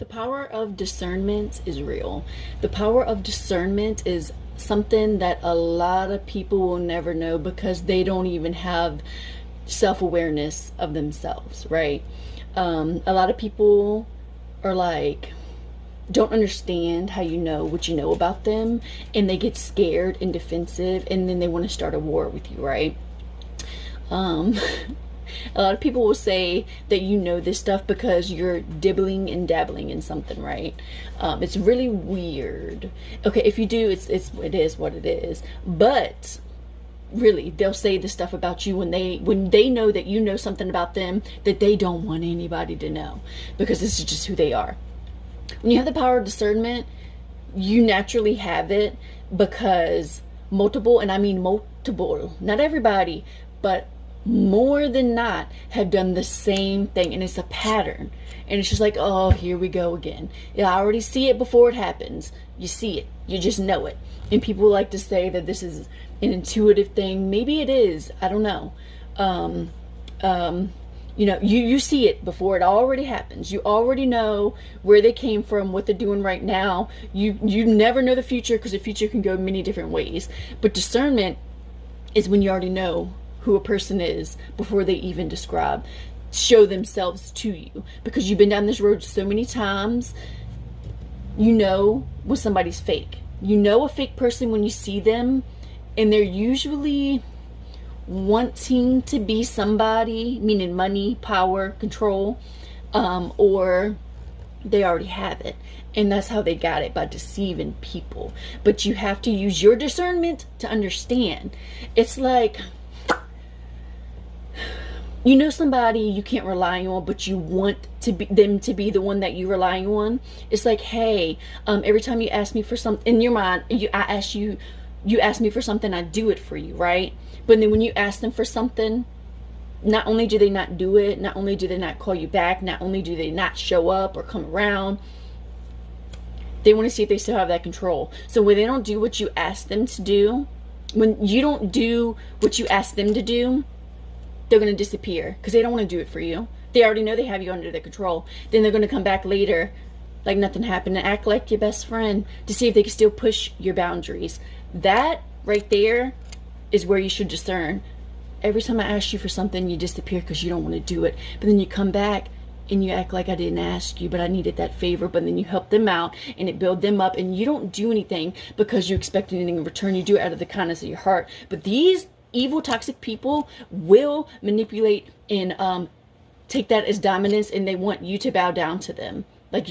The power of discernment is real. The power of discernment is something that a lot of people will never know because they don't even have self-awareness of themselves, right? A lot of people are like, don't understand how you know what you know about them, and they get scared and defensive, and then they want to start a war with you, right? Um, a lot of people will say that you know this stuff because you're dibbling and dabbling in something, right? It's really weird. Okay, if you do, it is what it is. But really, they'll say this stuff about you when they know that you know something about them that they don't want anybody to know, because this is just who they are. When you have the power of discernment, you naturally have it because multiple, and I mean multiple, not everybody, but more than not, have done the same thing, and it's a pattern. And it's just like, oh, here we go again. Yeah, I already see it before it happens. You see it, you just know it. And people like to say that this is an intuitive thing. Maybe it is, I don't know. You know, you see it before it already happens. You already know where they came from, what they're doing right now. You never know the future, because the future can go many different ways. But discernment is when you already know who a person is before they even show themselves to you, because you've been down this road so many times. You know when somebody's fake. You know a fake person when you see them, and they're usually wanting to be somebody, meaning money, power, control, or they already have it, and that's how they got it, by deceiving people. But you have to use your discernment to understand. It's like, you know somebody you can't rely on, but you want them to be the one that you rely on. It's like, hey, every time you ask me for something, in your mind, you ask me for something, I do it for you, right? But then when you ask them for something, not only do they not do it, not only do they not call you back, not only do they not show up or come around, they want to see if they still have that control. So when they don't do what you ask them to do, when you don't do what you ask them to do, they're going to disappear because they don't want to do it for you. They already know they have you under their control. Then they're going to come back later like nothing happened and act like your best friend to see if they can still push your boundaries. That right there is where you should discern. Every time I ask you for something, you disappear because you don't want to do it. But then you come back and you act like I didn't ask you, but I needed that favor. But then you help them out and it builds them up, and you don't do anything because you expect anything in return. You do it out of the kindness of your heart. But these evil, toxic people will manipulate and take that as dominance, and they want you to bow down to them.